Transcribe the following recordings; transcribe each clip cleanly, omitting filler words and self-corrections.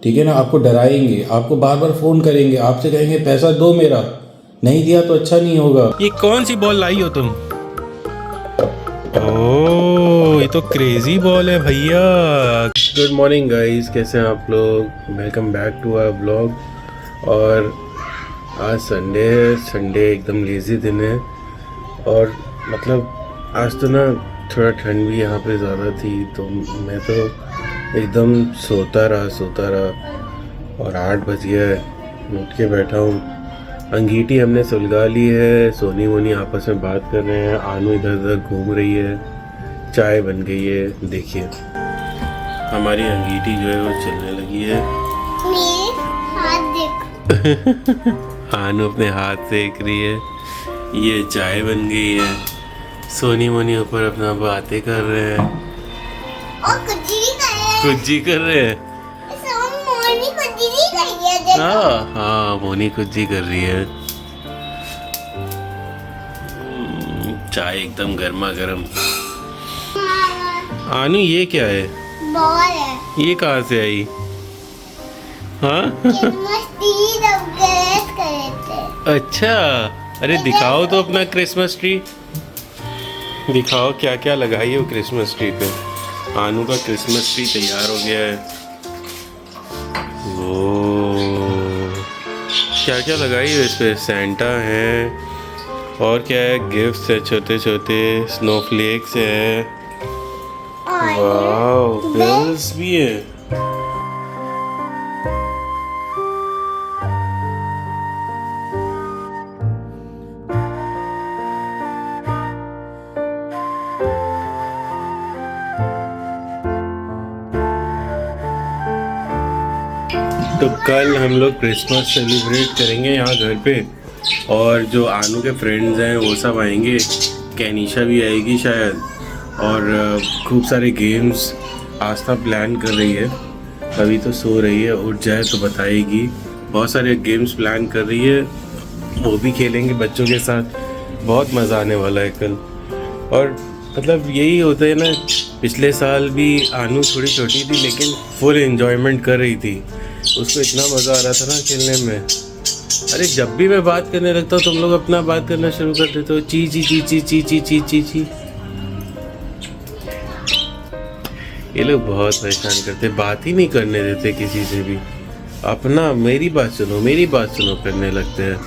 ठीक है ना। आपको डराएंगे, आपको बार बार फ़ोन करेंगे, आपसे कहेंगे पैसा दो मेरा, नहीं दिया तो अच्छा नहीं होगा। ये कौन सी बॉल लाई हो तुम? ओह, ये तो क्रेजी बॉल है भैया। गुड मॉर्निंग गाइस, कैसे हैं आप लोग? Welcome back to our blog. और आज संडे है, संडे एकदम लेज़ी दिन है। और मतलब आज तो ना थोड़ा ठंड भी यहाँ पे ज़्यादा थी, तो मैं तो एकदम सोता रहा और 8 बज गया है, उठ के बैठा हूँ। अंगीठी हमने सुलगा ली है, सोनी वोनी आपस में बात कर रहे हैं, आनू इधर उधर घूम रही है, चाय बन गई है। देखिए हमारी अंगीठी जो है वो चलने लगी है। हाथ देख। आनू अपने हाथ सेक रही है, ये चाय बन गई है, सोनी मोनी ऊपर अपना बातें कर रहे हैं और कुछ जी कर रहे हैं। मोनी कुछ नहीं कर रही है, देखो। हाँ, मोनी कुछ जी कर रही है। चाय एकदम गर्मा गर्म। आनू ये क्या है? बॉल है। ये कहाँ से आई? हाँ मस्ती डेकोरेट करे थे। अच्छा, अरे दिखाओ तो अपना क्रिसमस ट्री, दिखाओ क्या क्या लगाई हो क्रिसमस ट्री पे। आनू का क्रिसमस ट्री तैयार हो गया है। वो क्या क्या लगाई हो इस पे? सेंटा है, और क्या है? गिफ्ट्स है छोटे छोटे, स्नोफ्लेक्स है, वाओ बेल्स भी है। तो कल हम लोग क्रिसमस सेलिब्रेट करेंगे यहाँ घर पे, और जो आनू के फ्रेंड्स हैं वो सब आएंगे, कैनिशा भी आएगी शायद, और खूब सारे गेम्स आस्था प्लान कर रही है। अभी तो सो रही है, उठ जाए तो बताएगी। बहुत सारे गेम्स प्लान कर रही है, वो भी खेलेंगे बच्चों के साथ। बहुत मज़ा आने वाला है कल। और मतलब यही होता है ना, पिछले साल भी आनू थोड़ी छोटी थी लेकिन फुल एंजॉयमेंट कर रही थी, उसको इतना मज़ा आ रहा था ना खेलने में। अरे जब भी मैं बात करने लगता हूँ तुम लोग अपना बात करना शुरू कर देते हो, ची ची ची ची ची ची ची ची ची। ये लोग बहुत परेशान करते, बात ही नहीं करने देते किसी से भी। अपना मेरी बात सुनो करने लगते हैं।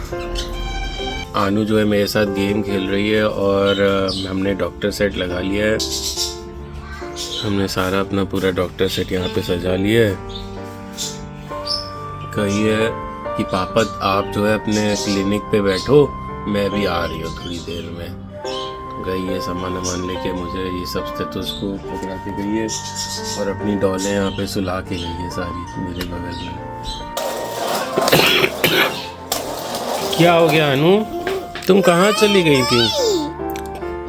आनू जो है मेरे साथ गेम खेल रही है, और हमने डॉक्टर सेट लगा लिया है। हमने सारा अपना पूरा डॉक्टर सेट यहाँ पे सजा लिया है। कही है कि पापा आप जो है अपने क्लिनिक पे बैठो, मैं भी आ रही हूँ थोड़ी देर में। गई है सामान लेके, मुझे ये सब स्टेथोस्कोप पकड़ा के गई है, और अपनी डॉलें यहाँ पे सुला के गई है सारी मेरे बगल में। क्या हो गया अनु, तुम कहाँ चली गई थी?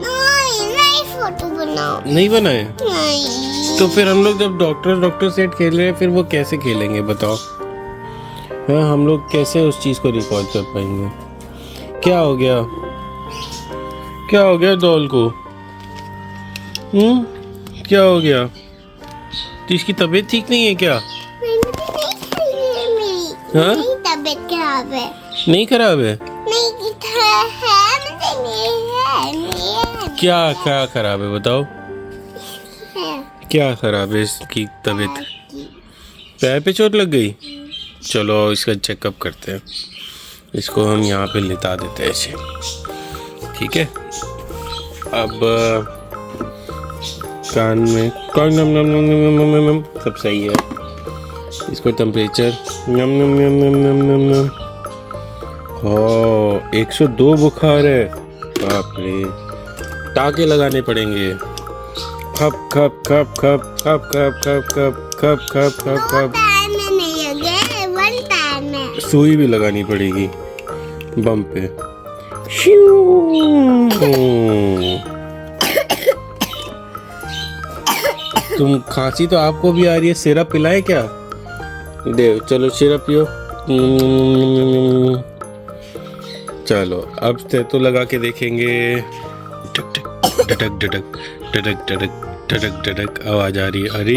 नहीं फोटो बनाओ। नहीं बनाए? नहीं। तो फिर हम लोग जब डॉक्टर सेट खेल रहे हैं, फिर वो कैसे खेलेंगे बताओ? हाँ, हम लोग कैसे उस चीज़ को रिकॉर्ड कर पाएंगे? क्या हो गया डॉल को? क्या हो गया? तो इसकी तबीयत ठीक नहीं है क्या? हाँ? तबीयत खराब है। नहीं खराब है? नहीं है। क्या खराब है बताओ? क्या खराब है इसकी तबीयत? पैर पे चोट लग गई? चलो इसका चेकअप करते हैं। इसको हम यहाँ पे लिटा देते हैं ऐसे, ठीक है? अब कान में नम नम नम नम नम नम सब सही है। इसको टेम्परेचर नम नम नम नम नम नम नम। हाँ, 102 बुखार है। बाप रे, टाके लगाने पड़ेंगे। खप खप खप खप खप खप खप खप खप खप खप खप। सुई भी लगानी पड़ेगी बम पे। तुम खांसी तो आपको भी आ रही है, सिरप पिलाए क्या? दे चलो सिरप पियो। चलो अब तो लगा के देखेंगे। टक टक टक टक टक टक टक टक टक आवाज आ रही है। अरे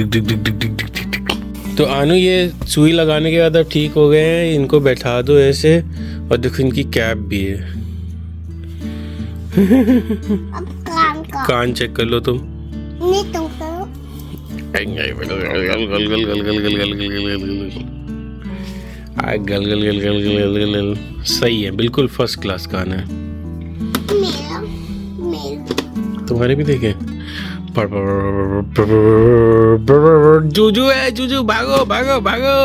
तो आनू ये सुई लगाने के बाद अब ठीक हो गए हैं, इनको बैठा दो ऐसे, और देखो इनकी कैप भी है। अब कान का कान चेक कर लो तुम। नहीं तुम करो। गल गल गल गल गल, सही है, बिल्कुल फर्स्ट क्लास कान है। मेरा मेरा तुम्हारे भी देखे। जूजू है, जूजू भागो भागो भागो।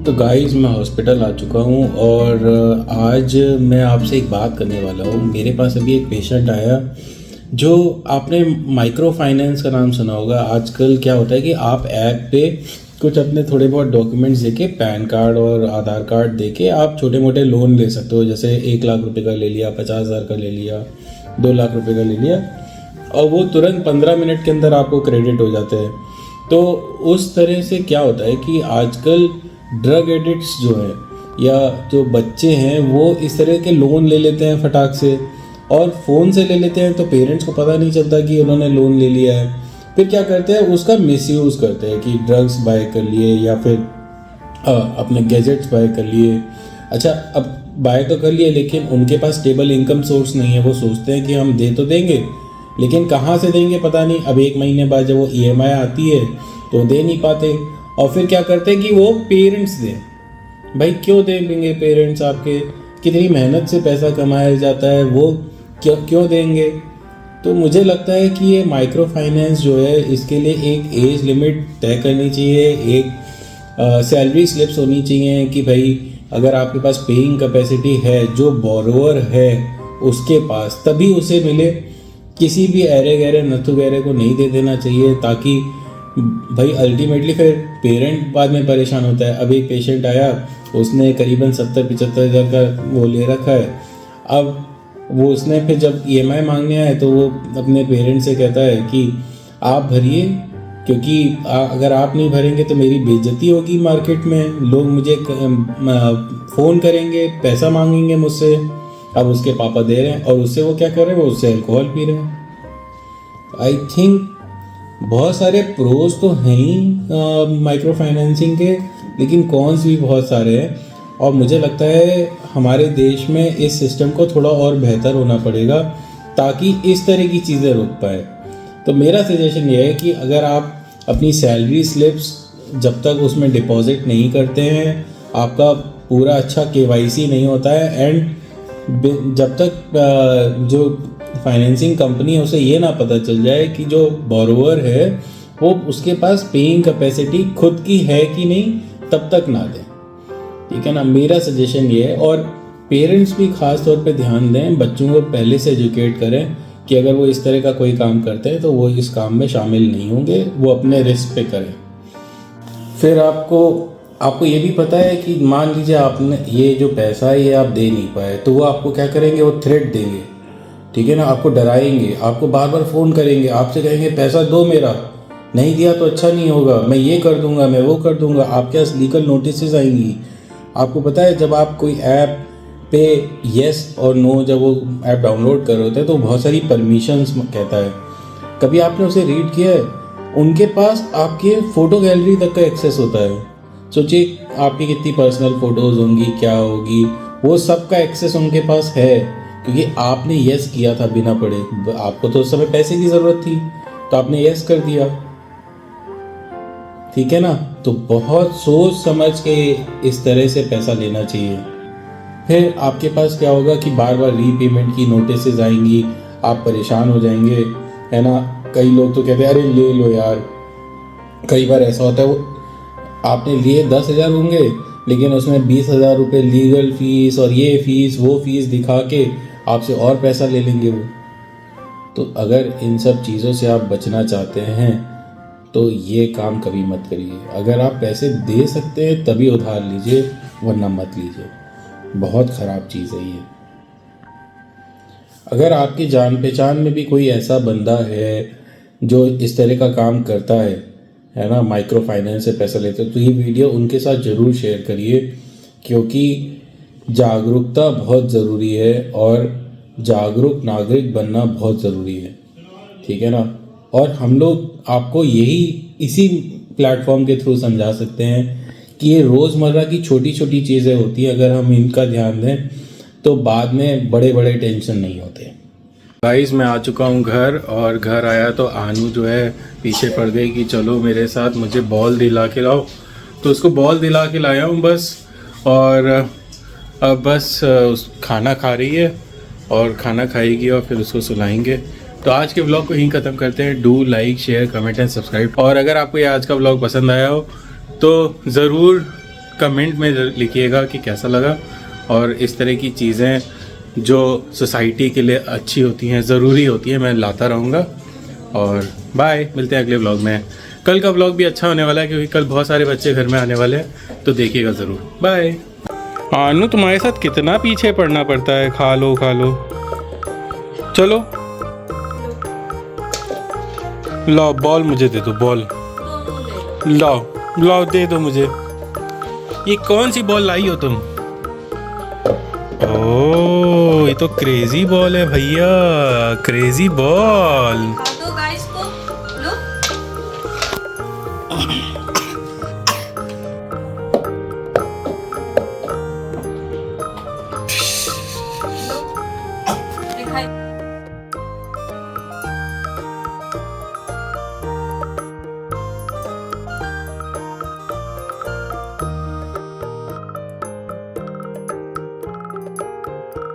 तो गाइस मैं हॉस्पिटल आ चुका हूँ और आज मैं आपसे एक बात करने वाला हूँ। मेरे पास अभी एक पेशेंट आया, जो आपने माइक्रो फाइनेंस का नाम सुना होगा। आजकल क्या होता है कि आप ऐप पे कुछ अपने थोड़े बहुत डॉक्यूमेंट्स देके, पैन कार्ड और आधार कार्ड देके आप छोटे मोटे लोन ले सकते हो। जैसे 1 लाख रुपए का ले लिया, 50,000 का ले लिया, 2 लाख रुपए का ले लिया, और वो तुरंत 15 मिनट के अंदर आपको क्रेडिट हो जाते हैं। तो उस तरह से क्या होता है कि आजकल ड्रग एडिक्ट्स जो हैं या जो बच्चे हैं वो इस तरह के लोन ले लेते हैं फटाक से, और फ़ोन से ले लेते हैं, तो पेरेंट्स को पता नहीं चलता कि उन्होंने लोन ले लिया है। फिर क्या करते हैं, उसका मिसयूज़ करते हैं कि ड्रग्स बाय कर लिए या फिर अपने गैजेट्स बाय कर लिए। अच्छा, अब बाय तो कर लिए, लेकिन उनके पास स्टेबल इनकम सोर्स नहीं है। वो सोचते हैं कि हम दे तो देंगे, लेकिन कहाँ से देंगे पता नहीं। अब 1 महीने बाद जब वो EMI आती है तो दे नहीं पाते, और फिर क्या करते हैं कि वो पेरेंट्स दें। भाई क्यों देंगे पेरेंट्स? आपके कितनी मेहनत से पैसा कमाया जाता है, वो क्यों देंगे? तो मुझे लगता है कि ये माइक्रो फाइनेंस जो है, इसके लिए एक एज लिमिट तय करनी चाहिए, एक सैलरी स्लिप्स होनी चाहिए कि भाई अगर आपके पास पेइंग कैपेसिटी है, जो बोरोवर है उसके पास, तभी उसे मिले। किसी भी ऐरे गहरे नथु गहरे को नहीं दे देना चाहिए, ताकि भाई अल्टीमेटली फिर पेरेंट बाद में परेशान होता है। अब एक पेशेंट आया, उसने करीबन 70-75 हज़ार का वो ले रखा है। अब वो उसने फिर जब EMI मांगने आए तो वो अपने पेरेंट्स से कहता है कि आप भरिए, क्योंकि अगर आप नहीं भरेंगे तो मेरी बेइज्जती होगी मार्केट में, लोग मुझे फ़ोन करेंगे, पैसा मांगेंगे मुझसे। अब उसके पापा दे रहे हैं और उससे वो क्या कर रहे हैं, वो उससे अल्कोहल पी रहे हैं। आई थिंक बहुत सारे प्रोज तो हैं ही माइक्रो फाइनेंसिंग के, लेकिन कॉन्स भी बहुत सारे हैं। और मुझे लगता है हमारे देश में इस सिस्टम को थोड़ा और बेहतर होना पड़ेगा ताकि इस तरह की चीज़ें रुक पाए। तो मेरा सजेशन ये है कि अगर आप अपनी सैलरी स्लिप्स जब तक उसमें डिपॉजिट नहीं करते हैं, आपका पूरा अच्छा KYC नहीं होता है, एंड जब तक जो फाइनेंसिंग कंपनी है उसे ये ना पता चल जाए कि जो बोरोवर है वो उसके पास पेइंग कैपेसिटी खुद की है कि नहीं, तब तक ना दें। ठीक है ना, मेरा सजेशन ये है। और पेरेंट्स भी ख़ास तौर पे ध्यान दें, बच्चों को पहले से एजुकेट करें कि अगर वो इस तरह का कोई काम करते हैं तो वो इस काम में शामिल नहीं होंगे, वो अपने रिस्क पे करें। फिर आपको ये भी पता है कि मान लीजिए आपने ये जो पैसा है ये आप दे नहीं पाए, तो वो आपको क्या करेंगे, वो थ्रेट देंगे। ठीक है ना, आपको डराएंगे, आपको बार बार फ़ोन करेंगे, आपसे कहेंगे पैसा दो मेरा, नहीं दिया तो अच्छा नहीं होगा, मैं ये कर दूंगा, मैं वो कर दूंगा। आपके पास लीगल नोटिस आएंगी। आपको पता है जब आप कोई ऐप पे येस और नो, जब वो ऐप डाउनलोड कर रहे होते हैं तो बहुत सारी परमिशंस कहता है, कभी आपने उसे रीड किया है? उनके पास आपके फ़ोटो गैलरी तक का एक्सेस होता है। सोचिए आपकी कितनी पर्सनल फ़ोटोज़ होंगी, क्या होगी, वो सब का एक्सेस उनके पास है, क्योंकि आपने येस किया था बिना पढ़े। आपको तो उस समय पैसे की ज़रूरत थी तो आपने येस कर दिया। ठीक है ना, तो बहुत सोच समझ के इस तरह से पैसा लेना चाहिए। फिर आपके पास क्या होगा कि बार बार रीपेमेंट की नोटिसेज आएंगी, आप परेशान हो जाएंगे, है ना। कई लोग तो कहते हैं अरे ले लो यार। कई बार ऐसा होता है, वो आपने लिए 10,000 होंगे, लेकिन उसमें 20,000 रुपये लीगल फीस और ये फीस वो फीस दिखा के आपसे और पैसा ले लेंगे वो। तो अगर इन सब चीज़ों से आप बचना चाहते हैं तो ये काम कभी मत करिए। अगर आप पैसे दे सकते हैं तभी उधार लीजिए, वरना मत लीजिए। बहुत ख़राब चीज़ है ये। अगर आपकी जान पहचान में भी कोई ऐसा बंदा है जो इस तरह का काम करता है ना, माइक्रो फाइनेंस से पैसा लेते हो, तो ये वीडियो उनके साथ ज़रूर शेयर करिए, क्योंकि जागरूकता बहुत ज़रूरी है और जागरूक नागरिक बनना बहुत ज़रूरी है। ठीक है ना। और हम लोग आपको यही इसी प्लेटफॉर्म के थ्रू समझा सकते हैं कि ये रोज़मर्रा की छोटी छोटी चीज़ें होती हैं, अगर हम इनका ध्यान दें तो बाद में बड़े बड़े टेंशन नहीं होते। गाइस मैं आ चुका हूँ घर, और घर आया तो आनू जो है पीछे पड़ गई कि चलो मेरे साथ, मुझे बॉल दिला के लाओ। तो उसको बॉल दिला के लाया हूँ बस। और अब बस खाना खा रही है और खाना खाएगी और फिर उसको सुलाएंगे। तो आज के व्लॉग को यहीं ख़त्म करते हैं। Do like share comment and subscribe. और अगर आपको ये आज का व्लॉग पसंद आया हो तो ज़रूर कमेंट में लिखिएगा कि कैसा लगा। और इस तरह की चीज़ें जो सोसाइटी के लिए अच्छी होती हैं, ज़रूरी होती हैं, मैं लाता रहूँगा। और बाय, मिलते हैं अगले व्लॉग में। कल का व्लॉग भी अच्छा होने वाला है क्योंकि कल बहुत सारे बच्चे घर में आने वाले हैं, तो देखिएगा ज़रूर। बाय। आनू तुम्हारे साथ कितना पीछे पड़ना पड़ता है। खा लो खा लो, चलो लाओ बॉल मुझे दे दो, बॉल लाओ लाओ दे दो मुझे। ये कौन सी बॉल लाई हो तुम? ओह ये तो क्रेजी बॉल है भैया, क्रेजी बॉल। दो गाइस को लो। दिखाई